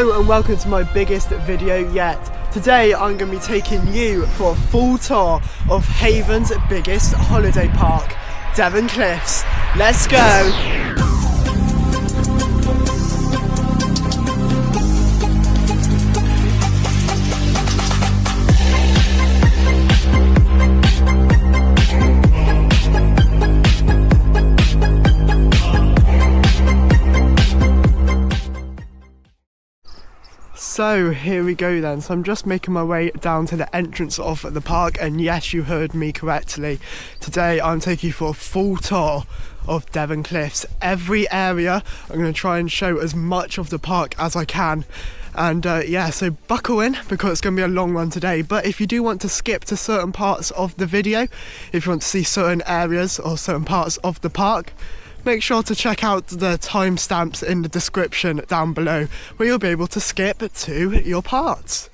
Hello and welcome to my biggest video yet. Today I'm going to be taking you for a full tour of Haven's biggest holiday park, Devon CLIFFS. Let's go! So here we go then. So I'm just making my way down to the entrance of the park, and yes, you heard me correctly. Today I'm taking you for a full tour of Devon CLIFFS. Every area I'm going to try and show as much of the park as I can. And yeah, so buckle in because it's going to be a long one today. But if you do want to skip to certain parts of the video, if you want to see certain areas or certain parts of the park, make sure to check out the timestamps in the description down below where you'll be able to skip to your parts.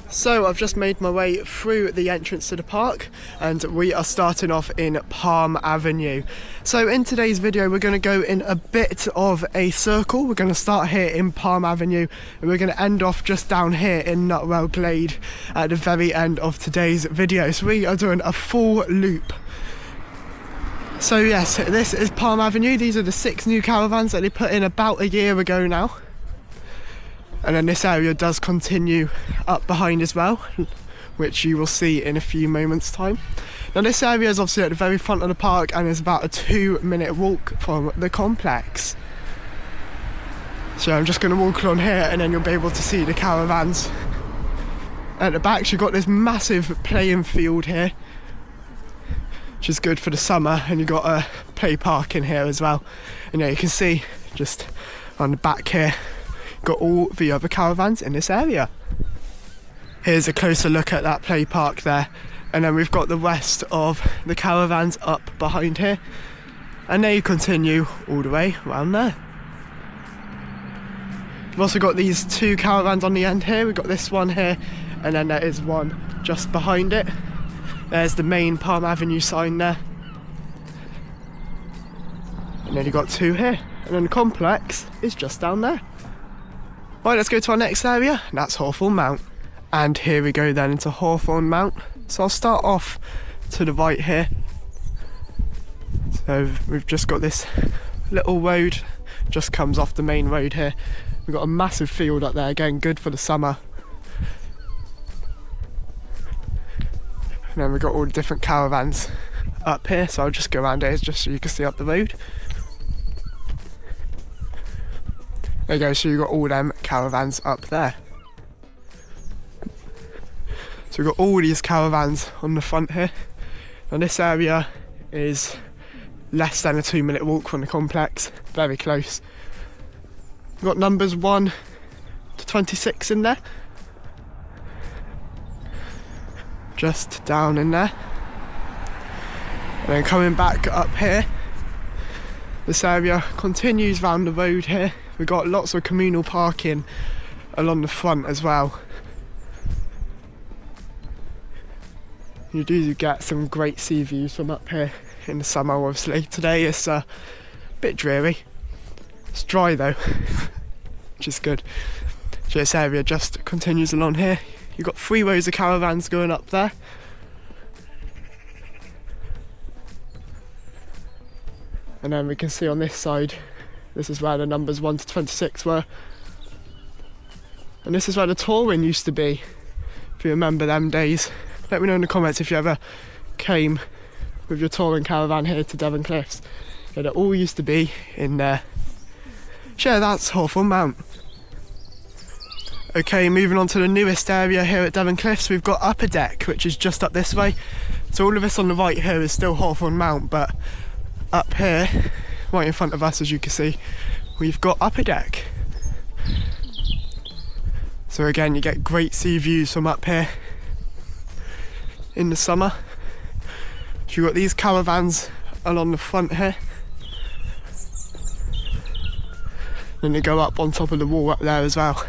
So I've just made my way through the entrance to the park and we are starting off in Palm Avenue. So in today's video we're going to go in a bit of a circle. We're going to start here in Palm Avenue and we're going to end off just down here in Nutwell Glade at the very end of today's video. So we are doing a full loop. So yes, this is Palm Avenue. These are the 6 new caravans that they put in about a year ago now. And then this area does continue up behind as well, which you will see in a few moments time. Now this area is obviously at the very front of the park and is about a 2-minute walk from the complex. So I'm just going to walk along here and then you'll be able to see the caravans. At the back you've got this massive playing field here, which is good for the summer, and you've got a play park in here as well. And yeah, you can see just on the back here got all the other caravans in this area. Here's a closer look at that play park there, and then we've got the rest of the caravans up behind here, and they continue all the way around there. We've also got these 2 caravans on the end here. We've got this one here, and then there is one just behind it. There's the main Palm Avenue sign there, and then you've got 2 here, and then the complex is just down there. Right, let's go to our next area, and that's Hawthorn Mount. And here we go then into Hawthorn Mount. So I'll start off to the right here. So we've just got this little road, just comes off the main road here. We've got a massive field up there, again good for the summer. And then we've got all the different caravans up here, so I'll just go around here just so you can see up the road. There you go, so you've got all them caravans up there. So we've got all these caravans on the front here. And this area is less than a 2-minute walk from the complex, very close. We've got numbers 1 to 26 in there. Just down in there. And then coming back up here, this area continues round the road here. We've got lots of communal parking along the front as well. You do get some great sea views from up here in the summer obviously. Today it's a bit dreary. It's dry though, which is good. So this area just continues along here. You've got 3 rows of caravans going up there. And then we can see on this side, this is where the numbers 1 to 26 were. And this is where the touring used to be, if you remember them days. Let me know in the comments if you ever came with your touring caravan here to Devon CLIFFS. Yeah, they all used to be in there. So yeah, that's Hawthorn Mount. Okay, moving on to the newest area here at Devon CLIFFS, we've got Upper Deck, which is just up this way. So all of this on the right here is still Hawthorn Mount, but up here, right in front of us, as you can see, we've got Upper Deck. So again, you get great sea views from up here in the summer. So you've got these caravans along the front here, and they go up on top of the wall up there as well.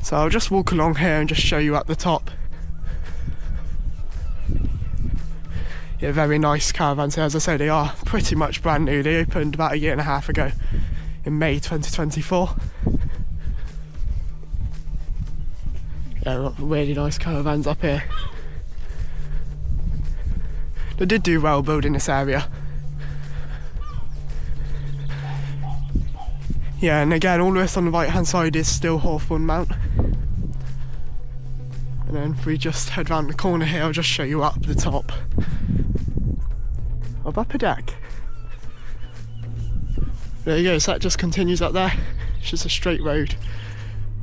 So I'll just walk along here and just show you up the top. Yeah, very nice caravans here. As I say, they are pretty much brand new. They opened about 1.5 years ago in May 2024. Yeah, we've got really nice caravans up here. They did do well building this area. Yeah, and again, all this on the right hand side is still Hawthorn Mount. And then if we just head round the corner here, I'll just show you up the top of Upper Deck. There you go, so that just continues up there. It's just a straight road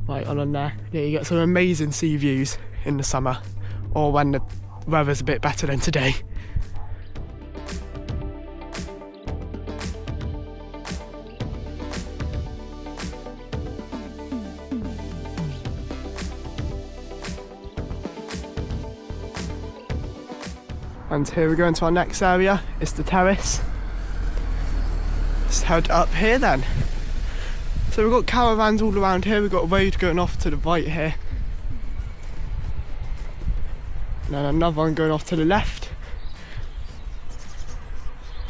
right on there. Yeah, you get some amazing sea views in the summer, or when the weather's a bit better than today. And here we go into our next area, it's the Terrace. Let's head up here then. So we've got caravans all around here, we've got a road going off to the right here. And then another one going off to the left.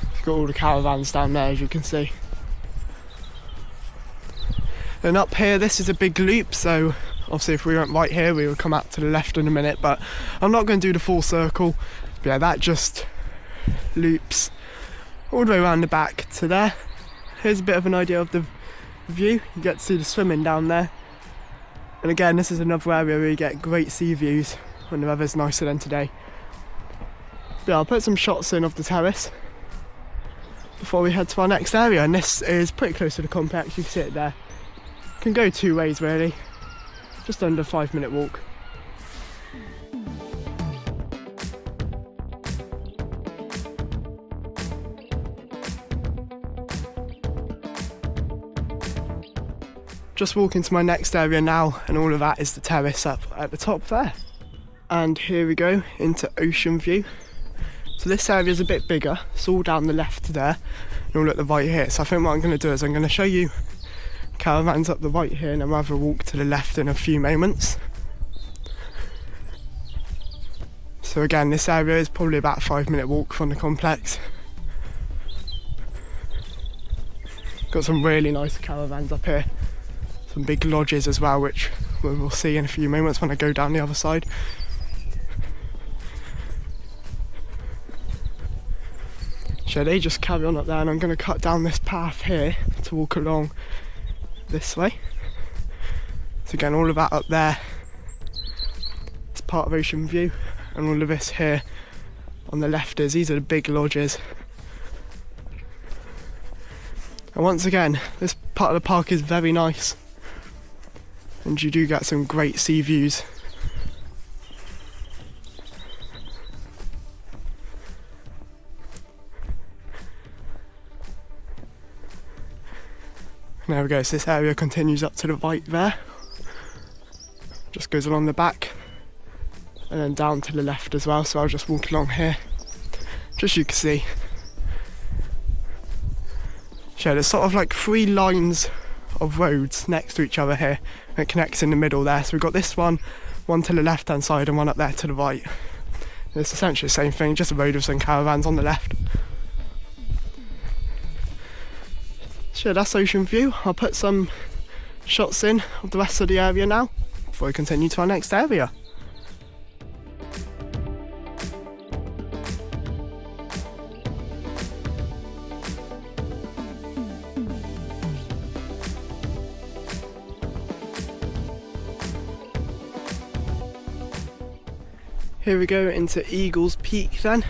We've got all the caravans down there, as you can see. And up here, this is a big loop, so obviously if we went right here, we would come out to the left in a minute, but I'm not going to do the full circle. But yeah, that just loops all the way around the back to there. Here's a bit of an idea of the view. You get to see the swimming down there. And again, this is another area where you get great sea views when the weather's nicer than today. But yeah, I'll put some shots in of the terrace before we head to our next area. And this is pretty close to the complex, you can see it there. Can go two ways really, just under a 5-minute walk. Just walking to my next area now, and all of that is the terrace up at the top there. And here we go into Ocean View. So this area is a bit bigger, it's all down the left there, and all at the right here. So I think what I'm going to do is I'm going to show you caravans up the right here, and then we'll have a walk to the left in a few moments. So again, this area is probably about a 5-minute walk from the complex. Got some really nice caravans up here. Some big lodges as well, which we'll see in a few moments when I go down the other side. So they just carry on up there, and I'm going to cut down this path here to walk along this way. So again, all of that up there is part of Ocean View, and all of this here on the left these are the big lodges. And once again, this part of the park is very nice, and you do get some great sea views. There we go, so this area continues up to the right there. Just goes along the back and then down to the left as well, so I'll just walk along here, just so you can see. So there's sort of like 3 lines of roads next to each other here, and it connects in the middle there. So we've got this one to the left hand side and one up there to the right. And it's essentially the same thing, just a road with some caravans on the left. So that's Ocean View. I'll put some shots in of the rest of the area now before we continue to our next area. Here we go into Eagles Peak then.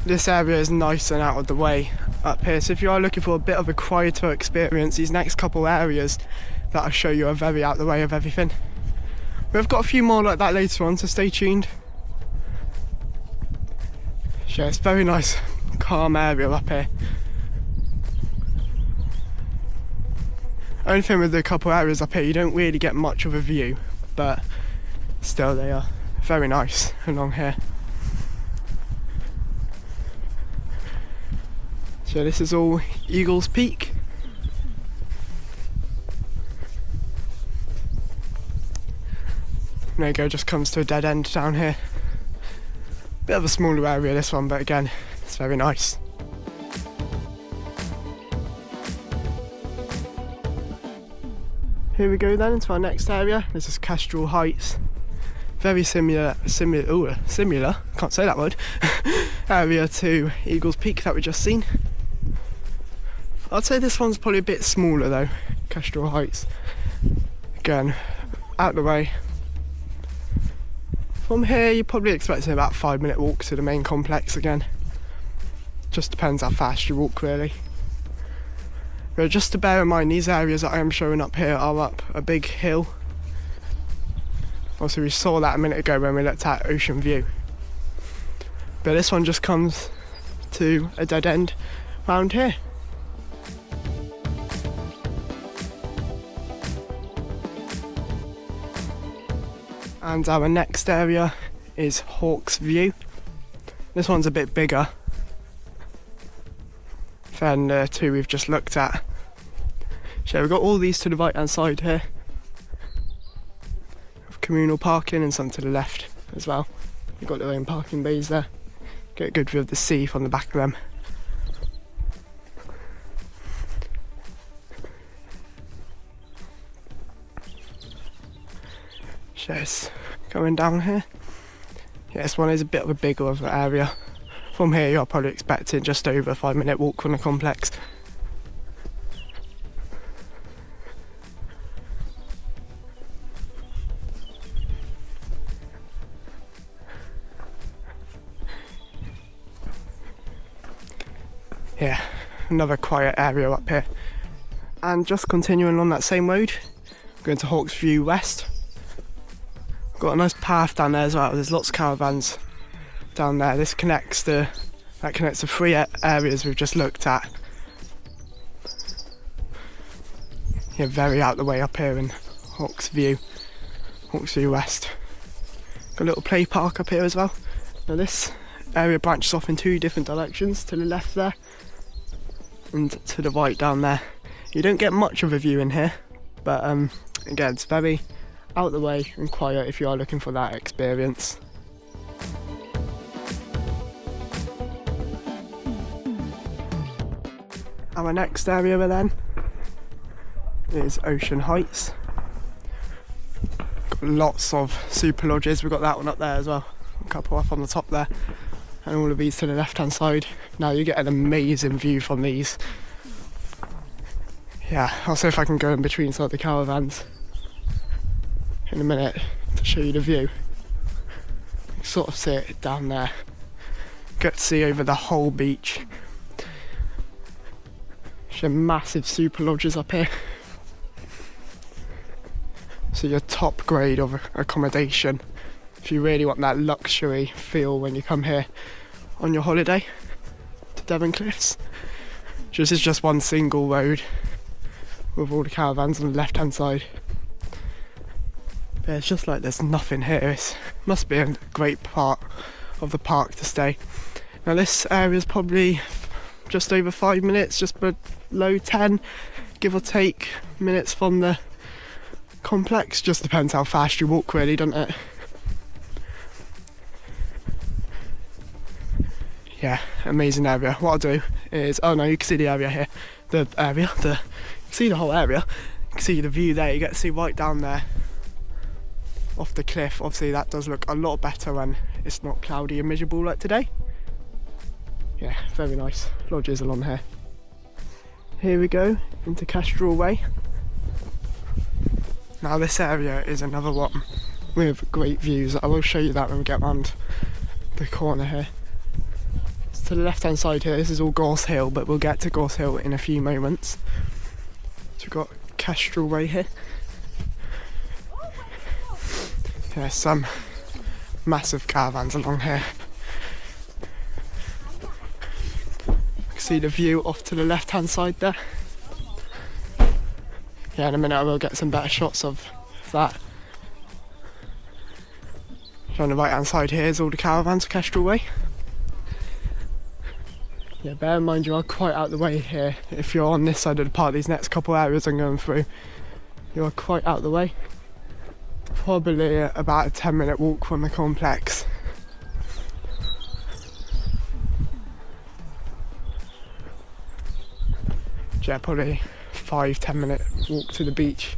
This area is nice and out of the way up here, so if you are looking for a bit of a quieter experience, these next couple areas that I'll show you are very out of the way of everything. We've got a few more like that later on, so stay tuned. Yeah, it's a very nice calm area up here. Only thing with the couple areas up here, you don't really get much of a view, but still they are very nice along here. So this is all Eagles Peak. There you go, just comes to a dead end down here. Bit of a smaller area this one, but again, it's very nice. Here we go then into our next area. This is Kestrel Heights. Very similar, can't say that word, area to Eagles Peak that we just seen. I'd say this one's probably a bit smaller though, Kestrel Heights. Again, out the way. From here you're probably expecting about a 5-minute walk to the main complex again. Just depends how fast you walk really. But just to bear in mind, these areas that I am showing up here are up a big hill. Also we saw that a minute ago when we looked at Ocean View. But this one just comes to a dead end round here. And our next area is Hawks View. This one's a bit bigger than the two we've just looked at. So we've got all these to the right hand side here. With communal parking and some to the left as well. We've got their own parking bays there. Get a good view of the sea from the back of them. Just going down here. Yeah, this one is a bit of a bigger of an area. From here you're probably expecting just over a 5-minute walk from the complex. Yeah, another quiet area up here. And just continuing on that same road, going to Hawks View West. Got a nice path down there as well. There's lots of caravans down there. This connects the three areas we've just looked at. Yeah, very out the way up here in Hawks View West. Got a little play park up here as well. Now this area branches off in two different directions, to the left there and to the right down there. You don't get much of a view in here, but again, it's very out the way and quiet if you are looking for that experience. Our next area then is Ocean Heights. Got lots of super lodges. We've got that one up there as well, a couple up on the top there, and all of these to the left hand side. Now you get an amazing view from these. Yeah, I'll see if I can go in between some of the caravans in a minute to show you the view. You can sort of see it down there. Get to see over the whole beach. There's massive super lodges up here. So your top grade of accommodation if you really want that luxury feel when you come here on your holiday to Devon CLIFFS. This is just one single road with all the caravans on the left hand side. But it's just like there's nothing here. It must be a great part of the park to stay. Now this area is probably just over 5 minutes, just below 10, give or take, minutes from the complex. Just depends how fast you walk really, doesn't it? Yeah, amazing area. What I'll do is, oh no, you can see the area here. You can see the whole area. You can see the view there, you get to see right down there off the cliff. Obviously that does look a lot better when it's not cloudy and miserable like today. Yeah, very nice lodges along here. Here we go into Kestrel Way. Now this area is another one with great views. I will show you that when we get round the corner here. So to the left hand side here, this is all Gorse Hill, but we'll get to Gorse Hill in a few moments. So we've got Kestrel Way here. There's some massive caravans along here. You can see the view off to the left hand side there. Yeah, in a minute I will get some better shots of that. On the right hand side here is all the caravans of Kestrel Way. Yeah, bear in mind you are quite out the way here. If you're on this side of the park, these next couple areas I'm going through, you are quite out the way. Probably about a 10-minute walk from the complex. Yeah, probably 5-10 minute walk to the beach.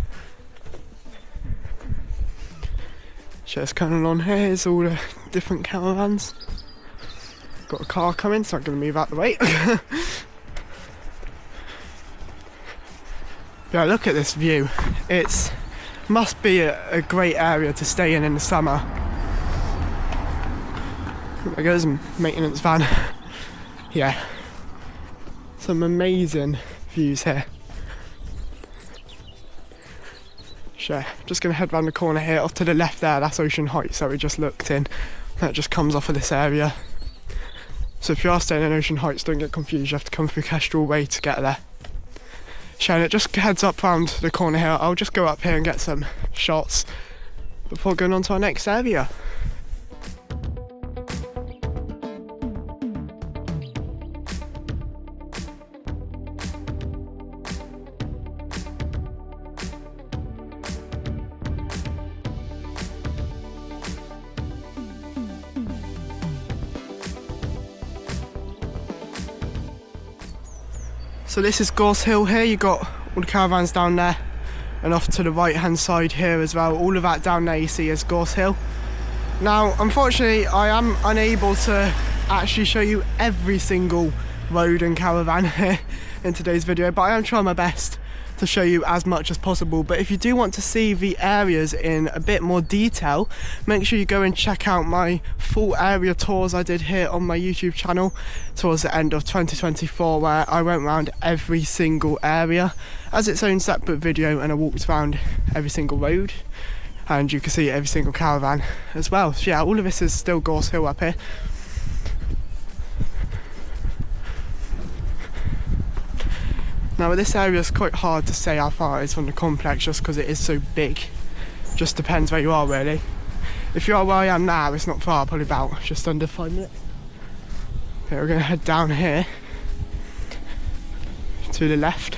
Just coming along here is all the different caravans. Got a car coming, so I'm going to move out the way. Yeah, look at this view. It must be a great area to stay in the summer. There goes a maintenance van. Yeah, some amazing views here. Sure, just going to head round the corner here. Off to the left there, that's Ocean Heights that we just looked in. That just comes off of this area. So if you are staying in Ocean Heights, don't get confused, you have to come through Kestrel Way to get there. Sure, it just heads up round the corner here. I'll just go up here and get some shots before going on to our next area. So this is Gorse Hill here. You got all the caravans down there, and off to the right hand side here as well. All of that down there you see is Gorse Hill. Now unfortunately I am unable to actually show you every single road and caravan here in today's video, but I am trying my best to show you as much as possible. But if you do want to see the areas in a bit more detail, make sure you go and check out my full area tours I did here on my YouTube channel towards the end of 2024, where I went around every single area as its own separate video, and I walked around every single road, and you can see every single caravan as well. So yeah, all of this is still Gorse Hill up here. Now this area is quite hard to say how far it is from the complex just because it is so big. Just depends where you are really. If you are where I am now, it's not far, probably about just under 5 minutes. Okay, we're going to head down here to the left.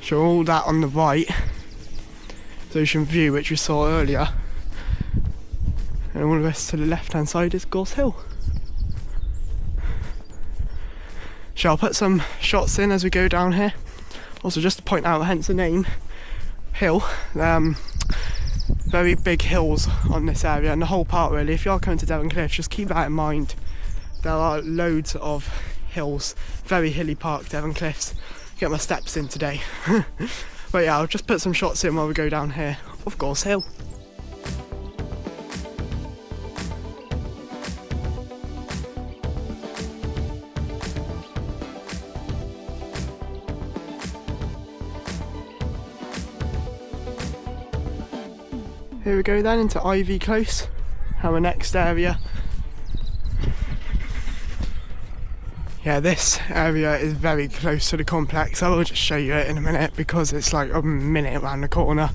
So all that on the right is Ocean View, which we saw earlier. And all the rest to the left hand side is Gorse Hill. So I'll put some shots in as we go down here. Also, just to point out, hence the name, hill. Very big hills on this area and the whole park really. If you are coming to Devon CLIFFS, just keep that in mind. There are loads of hills. Very hilly park, Devon CLIFFS. Get my steps in today. But yeah, I'll just put some shots in while we go down here of Gorse Hill. Here we go then into Ivy Close, our next area. Yeah, this area is very close to the complex. I will just show you it in a minute because it's like a minute around the corner.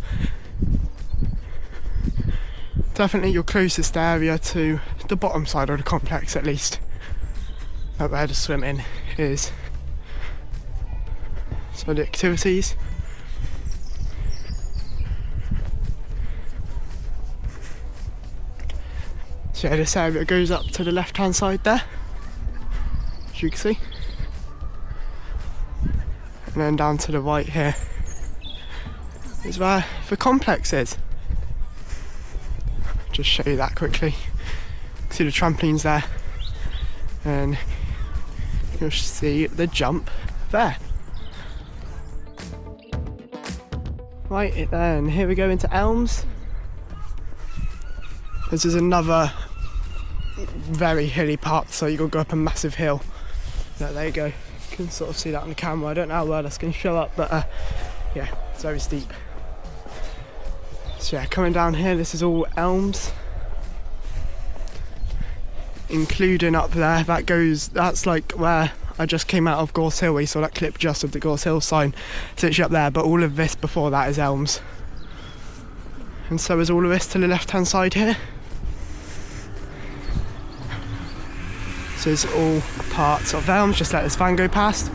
Definitely your closest area to the bottom side of the complex at least. Up where the swimming is. So the activities. So yeah, this area goes up to the left hand side there, as you can see, and then down to the right here is where the complex is. Just show you that quickly. See the trampolines there, and you'll see the jump there. Right then, here we go into Elms. This is another very hilly part, so you've got to go up a massive hill. There you go, you can sort of see that on the camera. I don't know how well that's going to show up, but yeah, it's very steep. So yeah, coming down here, this is all Elms, including up there. That's like where I just came out of Gorse Hill. We saw that clip just of the Gorse Hill sign, it's literally up there, but all of this before that is Elms. And so is all of this to the left hand side here. So it's all parts of Elms. Just let this van go past.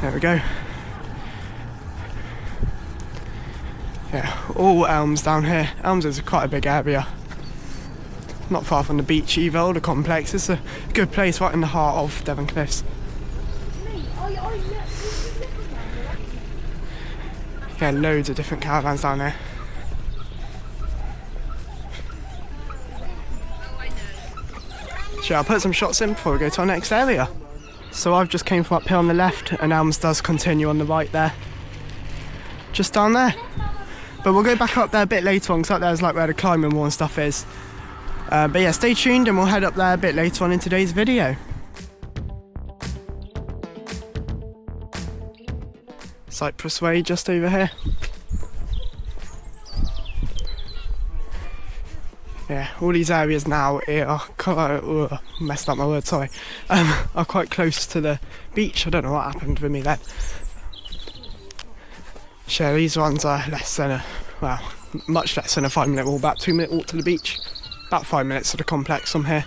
There we go. Yeah, all Elms down here. Elms is quite a big area. Not far from the beach either, or the complex. It's a good place right in the heart of Devon Cliffs. Yeah, loads of different caravans down there. Sure, I'll put some shots in before we go to our next area. So I've just came from up here on the left, and Elms does continue on the right there. Just down there. But we'll go back up there a bit later on, because up there's like where the climbing wall and stuff is. But yeah, stay tuned and we'll head up there a bit later on in today's video. Cypress Way just over here. Yeah, all these areas now are quite, messed up my word, sorry, are quite close to the beach. I don't know what happened with me then. Sure, these ones are less than much less than a 5-minute walk, about 2-minute walk to the beach. About 5 minutes to the complex from here.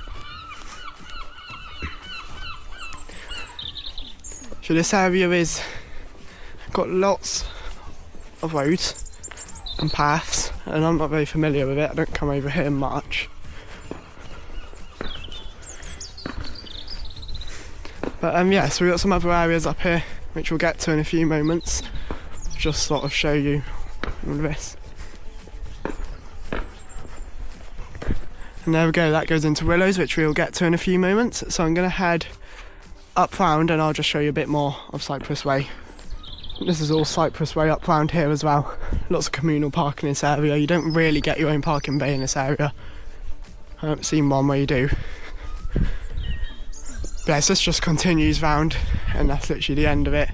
So this area is got lots of roads and paths, and I'm not very familiar with it. I don't come over here much. But yeah, so we've got some other areas up here which we'll get to in a few moments. Just sort of show you all of this. And there we go, that goes into Willows, which we'll get to in a few moments. So I'm going to head up round and I'll just show you a bit more of Cypress Way. This is all Cypress Way up round here as well. Lots of communal parking in this area. You don't really get your own parking bay in this area. I haven't seen one where you do. But yeah, so this just continues round, and that's literally the end of it.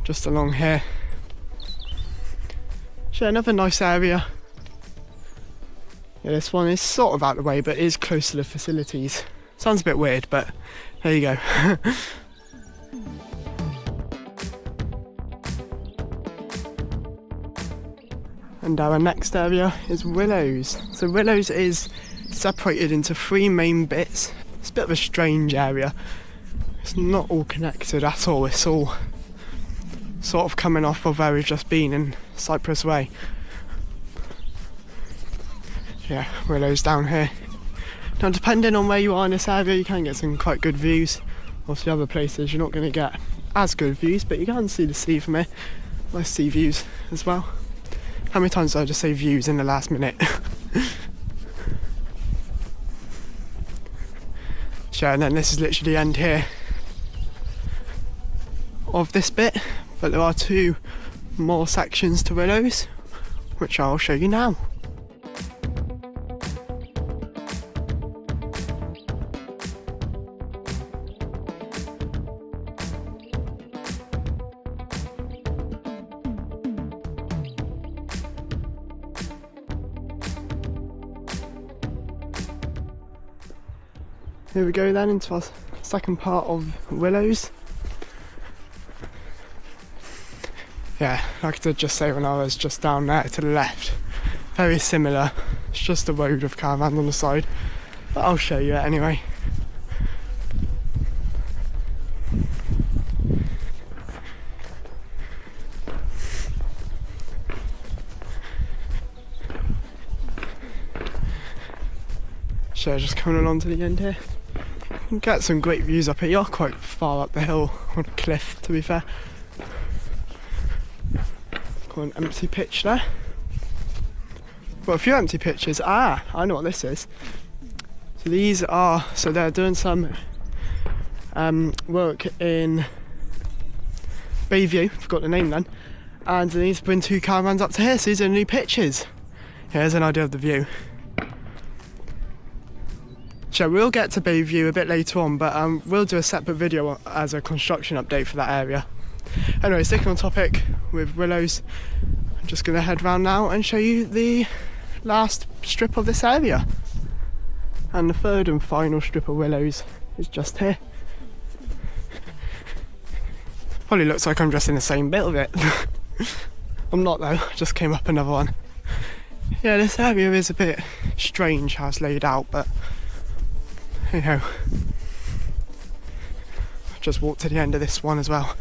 Just along here. So another nice area. Yeah, this one is sort of out of the way, but is close to the facilities. Sounds a bit weird, but there you go. And our next area is Willows. So Willows is separated into 3 main bits. It's a bit of a strange area. It's not all connected at all. It's all sort of coming off of where we've just been in Cypress Way. Yeah, Willows down here. Now depending on where you are in this area, you can get some quite good views. Obviously other places you're not going to get as good views, but you can see the sea from here. Nice sea views as well. How many times did I just say views in the last minute? Sure, and then this is literally the end here of this bit, but there are 2 more sections to Willows, which I'll show you now. Here we go then into our second part of Willows. Yeah, like I did just say when I was just down there to the left. Very similar, it's just a road of caravans on the side. But I'll show you it anyway. So just coming along to the end here. You can get some great views up here. You're quite far up the hill on a cliff, to be fair. Got an empty pitch there. Well, a few empty pitches. I know what this is. So these are, so they're doing some work in Bayview, forgot the name then, and they need to bring 2 caravans up to here, so these are new pitches. Here's an idea of the view. So we'll get to Bayview a bit later on, but we'll do a separate video as a construction update for that area. Anyway, sticking on topic with Willows, I'm just going to head round now and show you the last strip of this area. And the third and final strip of Willows is just here. Probably looks like I'm just in the same bit of it. I'm not though, I just came up another one. Yeah, this area is a bit strange how it's laid out, but you know, I've just walked to the end of this one as well.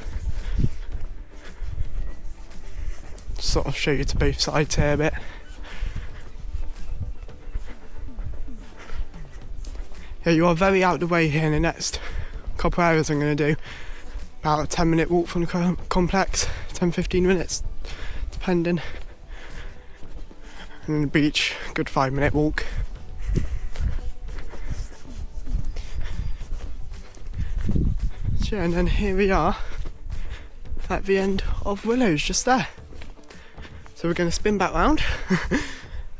Sort of show you to both sides here a bit. Yeah, you are very out the way here in the next couple of hours I'm going to do. About a 10-minute walk from the complex, 10-15 minutes depending. And then the beach, good 5-minute walk. So, and then here we are at the end of Willows, just there. So we're going to spin back round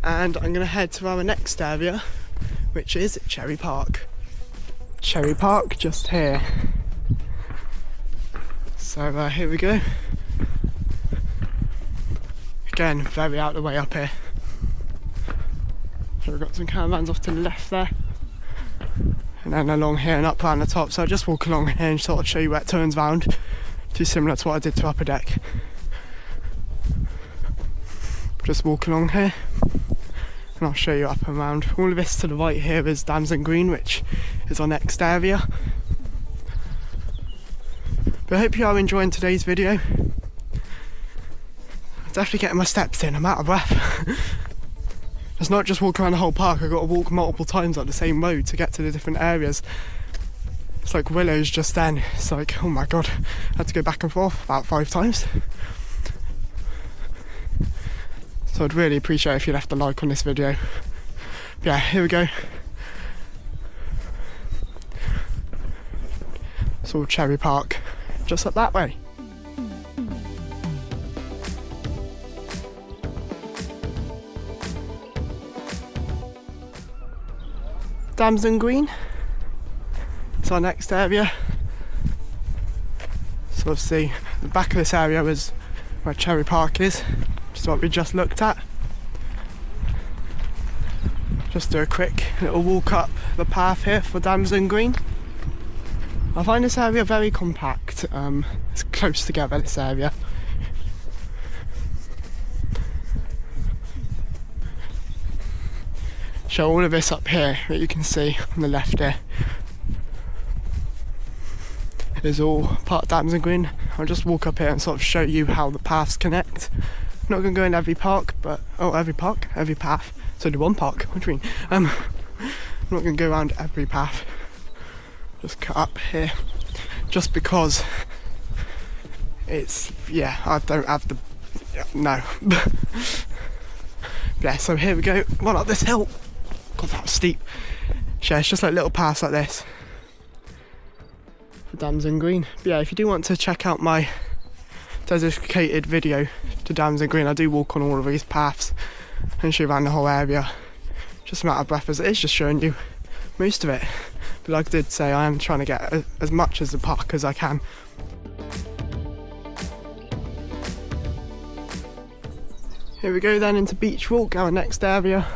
and I'm going to head to our next area, which is Cherry Park. Cherry Park, just here. So here we go. Again, very out of the way up here. So we've got some caravans off to the left there. And then along here and up around the top. So I'll just walk along here and sort of show you where it turns round. Too similar to what I did to Upper Deck. Just walk along here and I'll show you up and around. All of this to the right here is Damson Green, which is our next area. But I hope you are enjoying today's video. I'm definitely getting my steps in, I'm out of breath. It's not just walk around the whole park, I've got to walk multiple times up the same road to get to the different areas. It's like Willows just then, it's like, oh my god, I had to go back and forth about 5 times. So I'd really appreciate if you left a like on this video. But yeah, here we go. It's all Cherry Park, just up that way. Damson Green. It's our next area. So obviously the back of this area is where Cherry Park is. Just what we just looked at. Just do a quick little walk up the path here for Damson Green. I find this area very compact. It's close together, this area. Show all of this up here that you can see on the left here. It is all part of Damson Green. I'll just walk up here and sort of show you how the paths connect. I'm not going to go in every park, but every path. So only one park. What do you mean? I'm not going to go around every path. Just cut up here, just because it's I don't have the no. Yeah, so here we go. One up this hill. God, that was steep. Yeah, it's just like little paths like this for Damson Green. But yeah, if you do want to check out my dedicated video to Damson Green, I do walk on all of these paths and show around the whole area. Just a matter of breath as it is, just showing you most of it. But like I did say, I am trying to get as much as the park as I can. Here we go then into Beech Walk, our next area.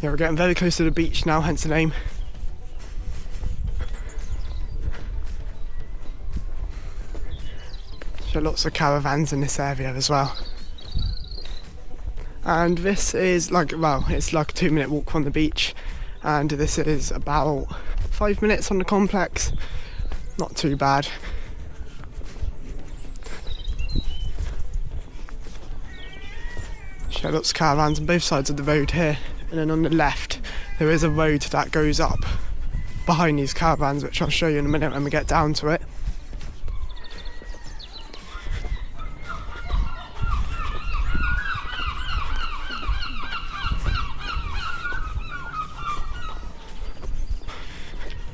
Yeah, we're getting very close to the beach now, hence the name. So lots of caravans in this area as well. And this is like, well, it's like a 2-minute walk from the beach. And this is about 5 minutes on the complex. Not too bad. So lots of caravans on both sides of the road here. And then on the left there is a road that goes up behind these caravans, which I'll show you in a minute when we get down to it.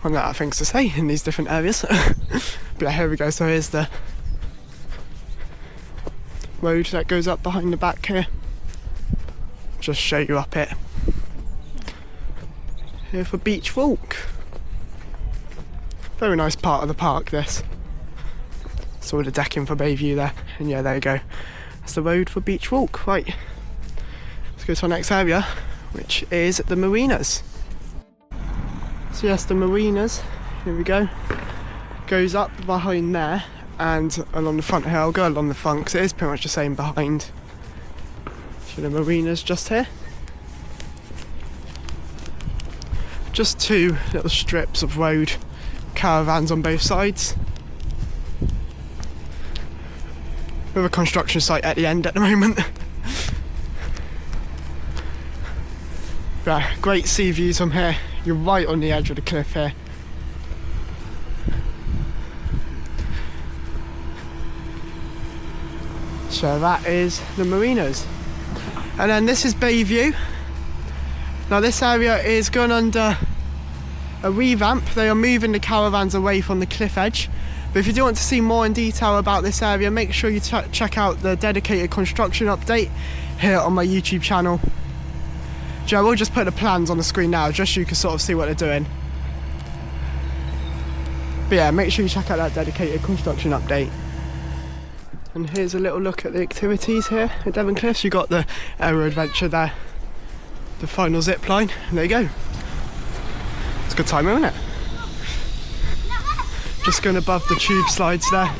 I'm out of things to say in these different areas. But yeah, here we go. So here's the road that goes up behind the back here. Just show you up it. Here for Beech Walk. Very nice part of the park, this. Saw the decking for Bayview there. And yeah, there you go. That's the road for Beech Walk. Right. Let's go to our next area, which is the marinas. So yes, the marinas, here we go, goes up behind there and along the front here. I'll go along the front because it is pretty much the same behind. So the marinas just here. Just two little strips of road, caravans on both sides, with a construction site at the end at the moment. Yeah, great sea views from here. You're right on the edge of the cliff here. So that is the marinas. And then this is Bay View. Now this area is going under a revamp. They are moving the caravans away from the cliff edge. But if you do want to see more in detail about this area, make sure you check out the dedicated construction update here on my YouTube channel. I will just put the plans on the screen now, just so you can sort of see what they're doing. But yeah, make sure you check out that dedicated construction update. And here's a little look at the activities here at Devon Cliffs. You've got the aero adventure there, the final zip line, and there you go. It's a good time, isn't it? Just going above the tube slides there.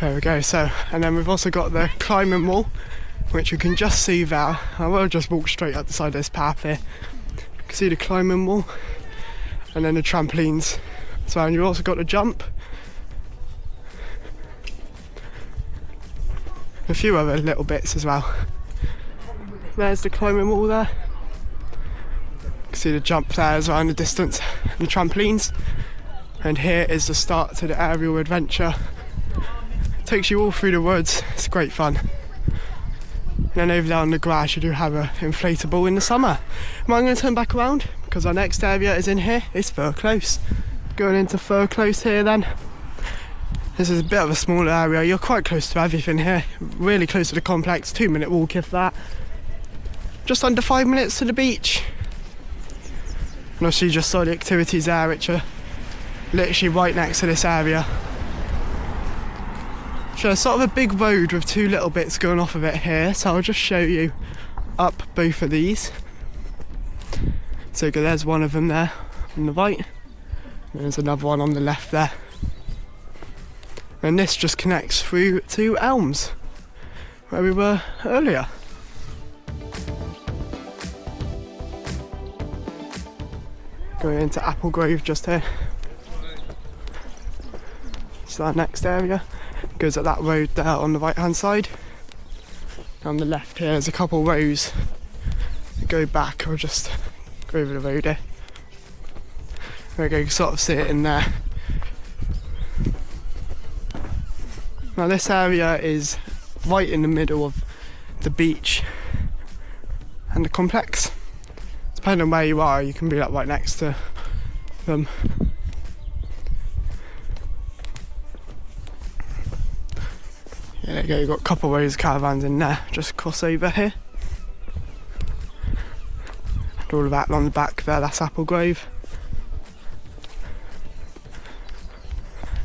There we go, so, and then we've also got the climbing wall, which you can just see there. I will just walk straight up the side of this path here. You can see the climbing wall, and then the trampolines. So, and you've also got the jump. A few other little bits as well. There's the climbing wall there. You can see the jump there as well in the distance, and the trampolines. And here is the start to the aerial adventure. Takes you all through the woods. It's great fun. And then over there on the grass you do have an inflatable in the summer. But I'm going to turn back around because our next area is in here. It's Fir Close. Going into Fir Close here then. This is a bit of a smaller area. You're quite close to everything here. Really close to the complex. 2-minute walk if that. Just under 5 minutes to the beach. And also you just saw the activities there, which are literally right next to this area. So it's sort of a big road with two little bits going off of it here, so I'll just show you up both of these. So there's one of them there on the right, and there's another one on the left there. And this just connects through to Elms, where we were earlier. Going into Apple Grove just here. So that next area goes at that road there on the right hand side. On the left here there's a couple rows that go back, or just go over the road here. There we go, you can sort of see it in there. Now this area is right in the middle of the beach and the complex. Depending on where you are, you can be like right next to them. Yeah, there you go, you've got a couple of rows of caravans in there, just cross over here. And all of that along the back there, that's Apple Grove.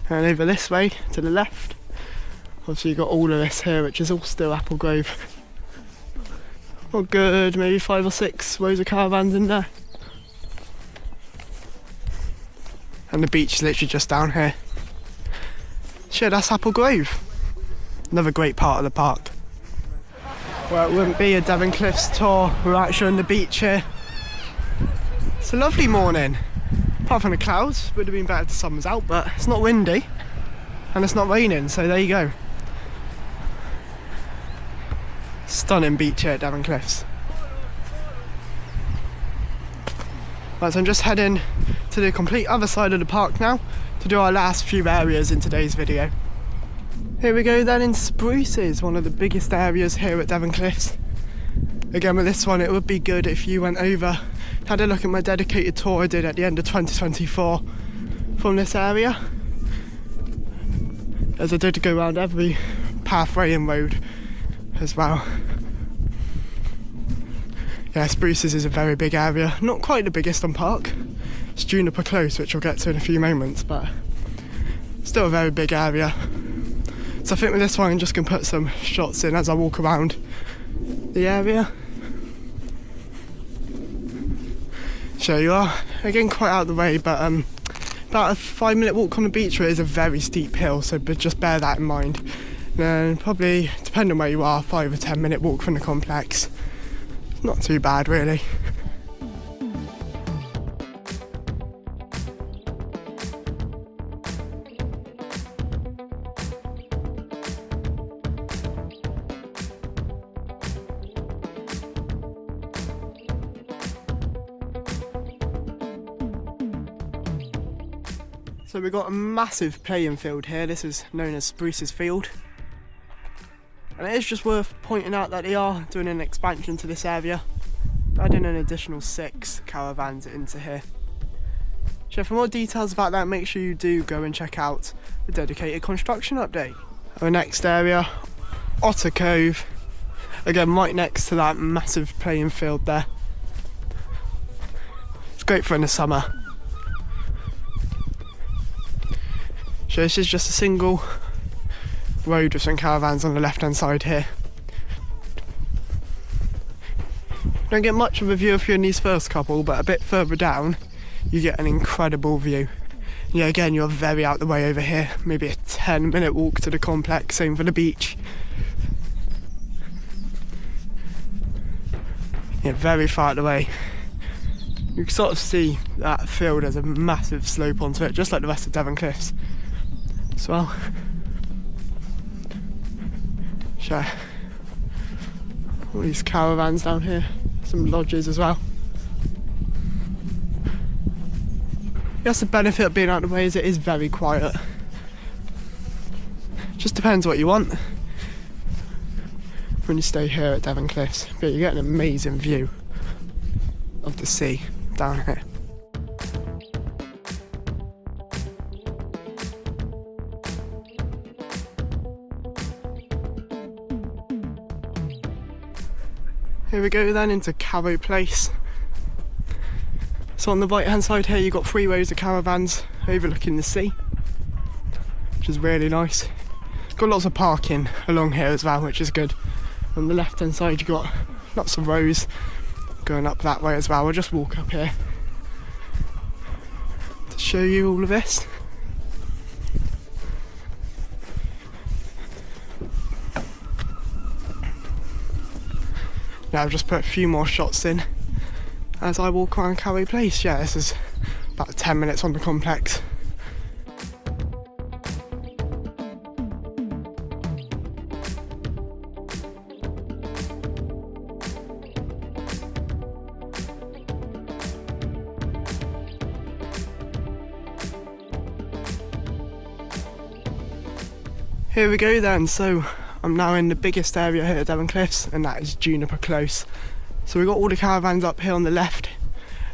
And over this way, to the left, obviously you've got all of this here, which is all still Apple Grove. Oh good, maybe 5 or 6 rows of caravans in there. And the beach is literally just down here. So yeah, that's Apple Grove. Another great part of the park. Well, it wouldn't be a Devon Cliffs tour without showing the beach here. It's a lovely morning. Apart from the clouds, would have been better if the sun was out, but it's not windy and it's not raining, so there you go. Stunning beach here at Devon Cliffs. Right, so I'm just heading to the complete other side of the park now to do our last few areas in today's video. Here we go then in Spruces, one of the biggest areas here at Devon Cliffs. Again with this one it would be good if you went over, had a look at my dedicated tour I did at the end of 2024 from this area. As I did to go around every pathway and road as well. Yeah, Spruces is a very big area, not quite the biggest on park. It's Juniper Close, which I'll get to in a few moments, but still a very big area. So I think with this one I'm just going to put some shots in as I walk around the area. So you are, again, quite out of the way, but about a 5-minute walk on the beach where it is a very steep hill, so just bear that in mind Then probably, depending on where you are, 5 or 10 minute walk from the complex. Not too bad really. So we've got a massive playing field here. This is known as Spruces Field. And it is just worth pointing out that they are doing an expansion to this area, adding an additional 6 caravans into here. So for more details about that, make sure you do go and check out the dedicated construction update. Our next area, Otter Cove, again right next to that massive playing field there. It's great for in the summer. So this is just a single road with some caravans on the left hand side here. Don't get much of a view if you're in these first couple, but a bit further down you get an incredible view. Yeah, again you're very out the way over here, maybe a 10-minute walk to the complex, same for the beach. Yeah, very far out the way. You can sort of see that field has a massive slope onto it, just like the rest of Devon cliffs as well. Sure. All these caravans down here, some lodges as well. That's the benefit of being out of the way, is it is very quiet. Just depends what you want when you stay here at Devon cliffs, but you get an amazing view of the sea down here. Here we go then into Karo Place. So on the right hand side here you've got 3 rows of caravans overlooking the sea, which is really nice. Got lots of parking along here as well, which is good. On the left hand side you've got lots of rows going up that way as well. We'll just walk up here to show you all of this. Now I've just put a few more shots in as I walk around Karo Place. Yeah, this is about 10 minutes on the complex. Here we go then, so I'm now in the biggest area here at Devon cliffs, and that is Juniper Close. So we've got all the caravans up here on the left,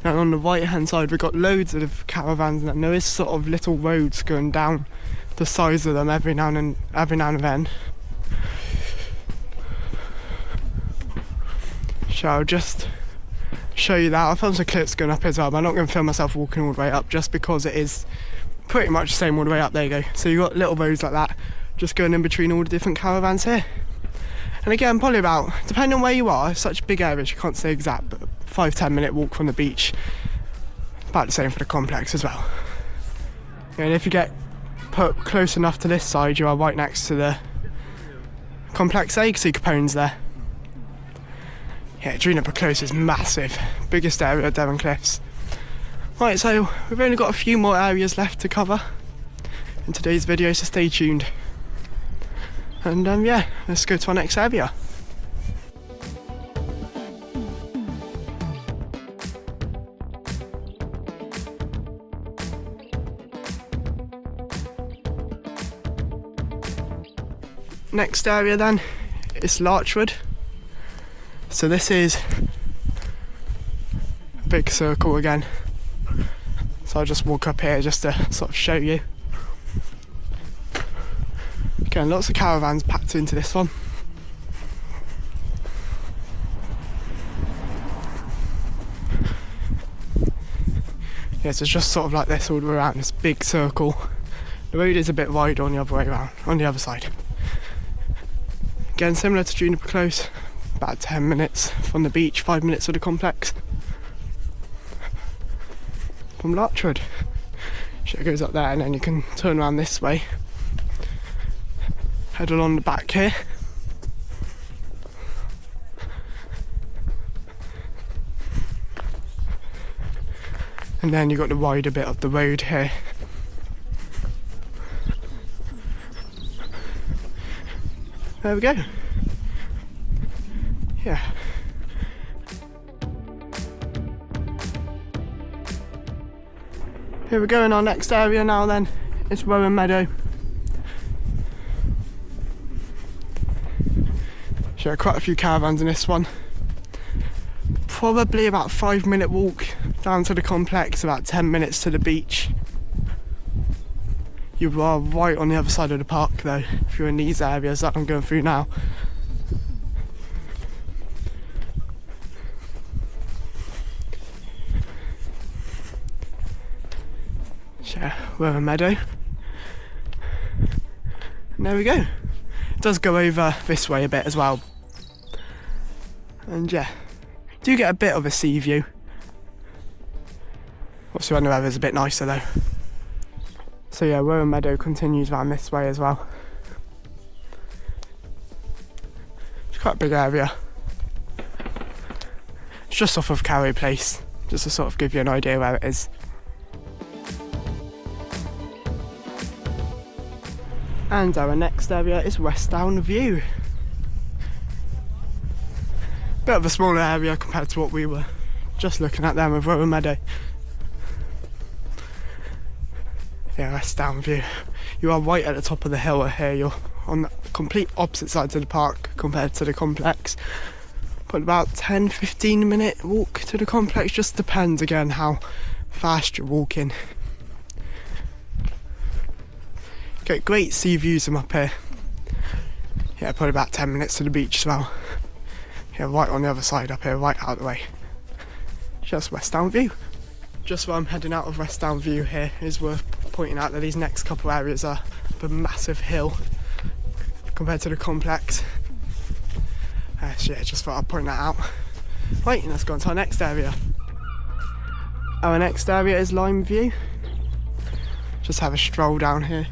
and on the right hand side we've got loads of caravans, and there is sort of little roads going down the sides of them every now and then. So I'll just show you that. I'll film some clips going up as well, but I'm not going to film myself walking all the way up just because it is pretty much the same all the way up. There you go. So you've got little roads like that just going in between all the different caravans here. And again, probably about, depending on where you are, such big areas you can't say exact, but 5-10 minute walk from the beach. About the same for the complex as well. And if you get put close enough to this side, you are right next to the complex there. You can see Capone's there. Yeah, Juniper Close is massive. Biggest area of Devon cliffs. Right, so we've only got a few more areas left to cover in today's video, so stay tuned. And yeah, let's go to our next area. Next area then is Larchwood. So this is a big circle again. So I'll just walk up here just to sort of show you. Again, lots of caravans packed into this one. Yeah, so it's just sort of like this all the way around, this big circle. The road is a bit wider on the other way around, on the other side. Again, similar to Juniper Close, about 10 minutes from the beach, 5 minutes to the complex. From Larchwood. So it goes up there and then you can turn around this way. head along the back here. And then you've got the wider bit of the road here. There we go. Yeah. Here we go in our next area now then. It's Rowan Meadow. Sure, quite a few caravans in this one. Probably about a 5-minute walk down to the complex, about 10 minutes to the beach. You are right on the other side of the park though, if you're in these areas that I'm going through now. So, Rowan Meadow. And there we go. It does go over this way a bit as well. And yeah, do get a bit of a sea view. Obviously when the weather's a bit nicer though. So yeah, Rowan Meadow continues around this way as well. It's quite a big area. It's just off of Karo Place, just to sort of give you an idea where it is. And our next area is Westdown View. Bit of a smaller area compared to what we were just looking at there with Rowan Meadow. Yeah, Westdown View. You are right at the top of the hill here. You're on the complete opposite sides of the park compared to the complex. But about 10-15 minute walk to the complex, just depends again how fast you're walking. Get great sea views from up here. Yeah, probably about 10 minutes to the beach as well. Yeah, right on the other side up here, right out of the way. Just Westdown View. Just while I'm heading out of Westdown View here, it's worth pointing out that these next couple areas are up a massive hill compared to the complex. So yeah, just thought I'd point that out. Right, let's go on to our next area. Our next area is Lyme View. Just have a stroll down here.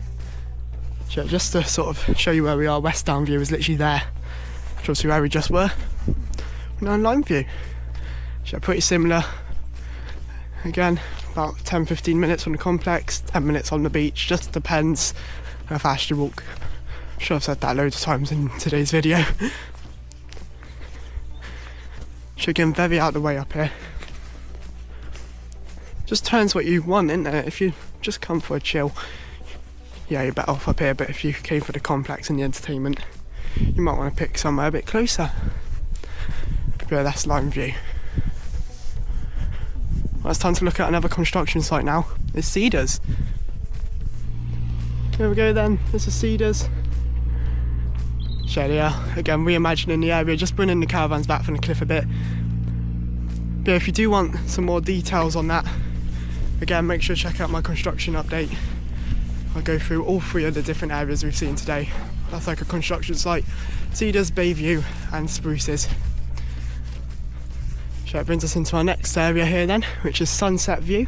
So just to sort of show you where we are, Westdown View is literally there. Which is obviously where we just were. We're now in Lyme View. So pretty similar. Again, about 10-15 minutes on the complex, 10 minutes on the beach, just depends how fast you walk. I'm sure I've said that loads of times in today's video. So again, very out of the way up here. Just depends what you want, isn't it? If you just come for a chill, yeah, you're better off up here, but if you came for the complex and the entertainment, you might want to pick somewhere a bit closer. But yeah, that's Lyme View. Well, it's time to look at another construction site now. It's Cedars. Here we go then, this is Cedars. So yeah, again, reimagining the area, just bringing the caravans back from the cliff a bit. But if you do want some more details on that, again, make sure to check out my construction update. I'll go through all 3 of the different areas we've seen today. That's like a construction site: Cedars, Bayview and Spruces. So that brings us into our next area here then, which is Sunset View.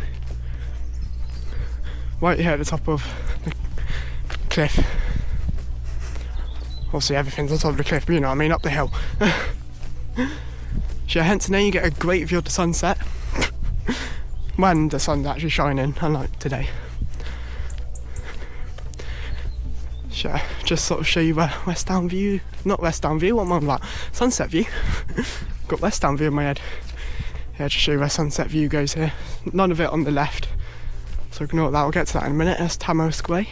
Right here at the top of the cliff. Obviously everything's on top of the cliff, but you know what I mean, up the hill. So hence now you get a great view of the sunset. When the sun's actually shining, unlike today. So just sort of show you where Westdown View, not Westdown View, what am I on about? Sunset View. Got Westdown View in my head. Yeah, just show you where Sunset View goes here. None of it on the left, so ignore that, we'll get to that in a minute. That's Tamarisk Way.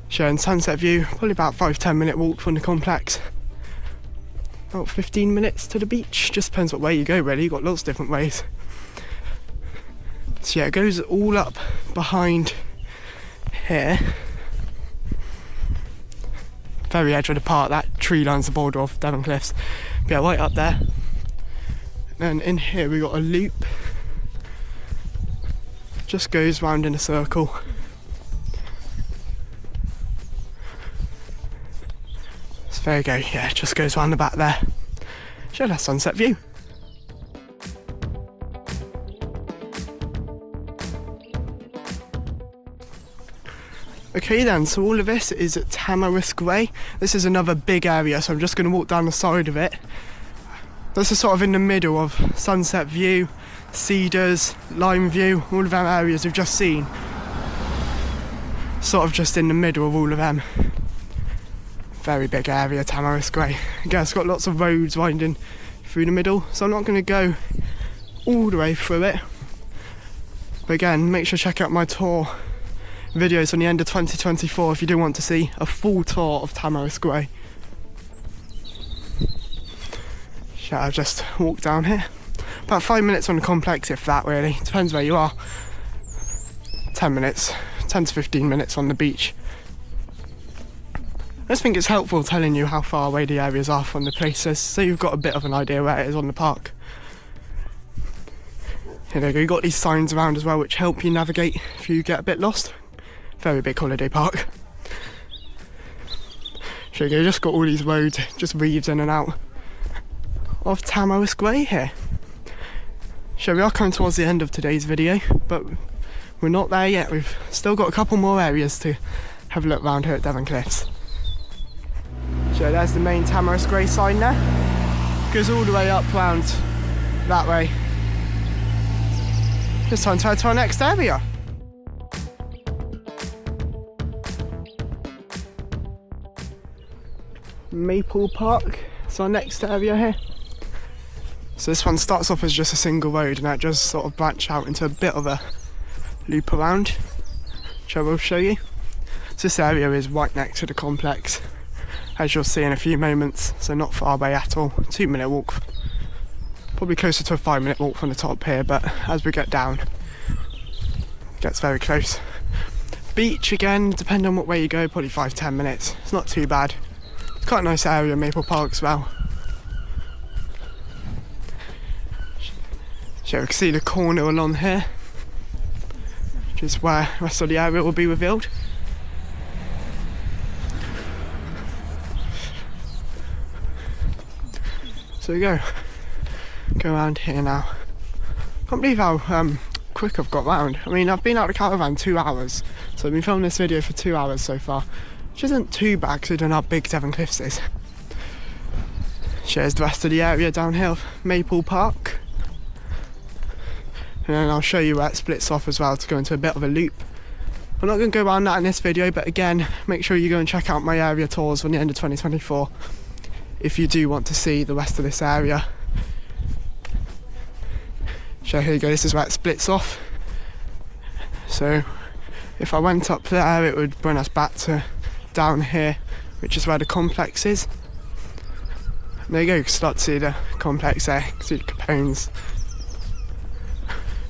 Showing Sunset View, probably about 5-10 minute walk from the complex. About 15 minutes to the beach, just depends what way you go really, you've got lots of different ways. So yeah, it goes all up behind here. Very edge of the park, that tree lines the border of Devon Cliffs. But yeah, right up there. And in here we got a loop. Just goes round in a circle. So there you go, yeah, it just goes round the back there. Show that Sunset View. Okay then, so all of this is at Tamarisk Way. This is another big area, so I'm just going to walk down the side of it. This is sort of in the middle of Sunset View, Cedars, Lyme View, all of them areas we've just seen. Sort of just in the middle of all of them. Very big area, Tamarisk Way. Again, it's got lots of roads winding through the middle, so I'm not going to go all the way through it. But again, make sure to check out my tour videos on the end of 2024 if you do want to see a full tour of Tamarisk Way. Shall I just walk down here? About 5 minutes on the complex, if that really. Depends where you are. 10 minutes, 10 to 15 minutes on the beach. I just think it's helpful telling you how far away the areas are from the places, so you've got a bit of an idea where it is on the park. Here they go, you've got these signs around as well which help you navigate if you get a bit lost. Very big holiday park. Here you go, just got all these roads, just weaves in and out of Tamarisk Way here. So we are coming towards the end of today's video, but we're not there yet. We've still got a couple more areas to have a look around here at Devon CLIFFS. So there's the main Tamarisk Way sign there. Goes all the way up round that way. It's time to head to our next area. Maple Park is our next area here. So this one starts off as just a single road and that does sort of branch out into a bit of a loop around, which I will show you. So this area is right next to the complex, as you'll see in a few moments, so not far away at all. 2 minute walk, probably closer to a 5 minute walk from the top here, but as we get down, it gets very close. Beach again, depending on what way you go, probably 5-10 minutes. It's not too bad. It's quite a nice area, Maple Park as well. So we can see the corner along here, which is where the rest of the area will be revealed. So we go around here now. Can't believe how quick I've got round. I mean, I've been out of the caravan 2 hours, so I've been filming this video for 2 hours so far, which isn't too bad considering how big Devon CLIFFS is. Here's the rest of the area down here of Maple Park. And then I'll show you where it splits off as well to go into a bit of a loop. I'm not going to go around that in this video, but again, make sure you go and check out my area tours on the end of 2024 if you do want to see the rest of this area. So here you go, this is where it splits off. So if I went up there, it would bring us back to down here, which is where the complex is. And there you go, you can start to see the complex there, you can see the capones.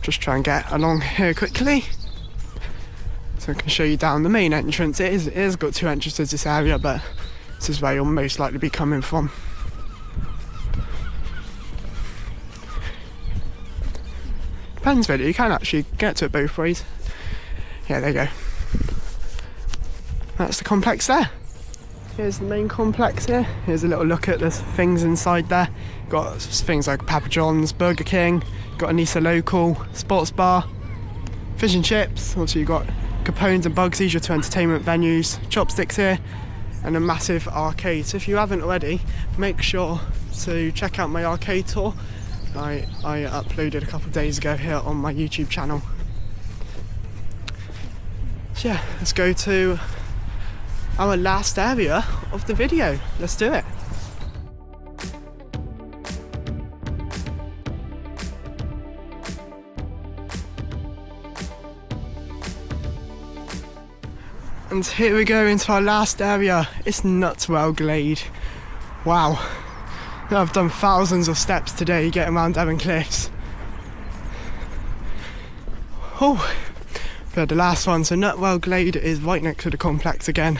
Just try and get along here quickly so I can show you down the main entrance. It is got 2 entrances this area, but this is where you'll most likely be coming from. Depends really, you can actually get to it both ways. Yeah, there you go. That's the complex there. Here's the main complex here. Here's a little look at the things inside there. Got things like Papa John's, Burger King, got a Nisa Local, sports bar, fish and chips. Also you've got Capone's and Bugsy's, your 2 entertainment venues, Chopsticks here, and a massive arcade. So if you haven't already, make sure to check out my arcade tour. I uploaded a couple of days ago here on my YouTube channel. So yeah, let's go to our last area of the video. Let's do it. And here we go into our last area. It's Nutwell Glade. Wow. I've done thousands of steps today getting around Devon CLIFFS. Oh, but the last one. So Nutwell Glade is right next to the complex again.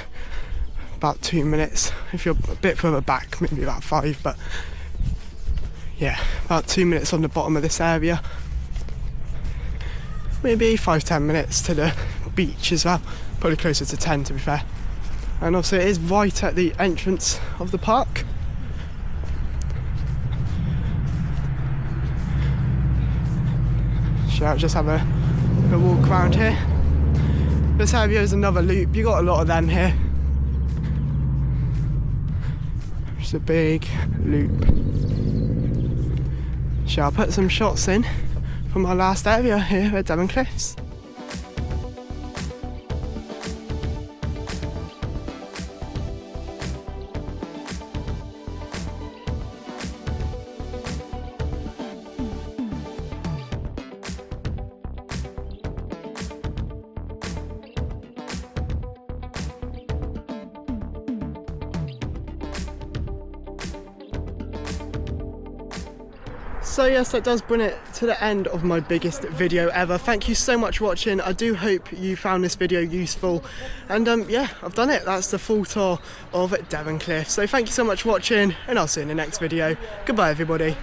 About 2 minutes. If you're a bit further back, maybe about 5, but yeah, about 2 minutes on the bottom of this area. Maybe 5-10 minutes to the beach as well. Probably closer to 10 to be fair. And also it is right at the entrance of the park. Shall I just have a walk around here? But This area is another loop, you got a lot of them here. It's a big loop. Shall I put some shots in from our last area here at Devon Cliffs? So yes, that does bring it to the end of my biggest video ever. Thank you so much for watching. I do hope you found this video useful. And yeah, I've done it. That's the full tour of Devon Cliffs. So thank you so much for watching, and I'll see you in the next video. Goodbye everybody.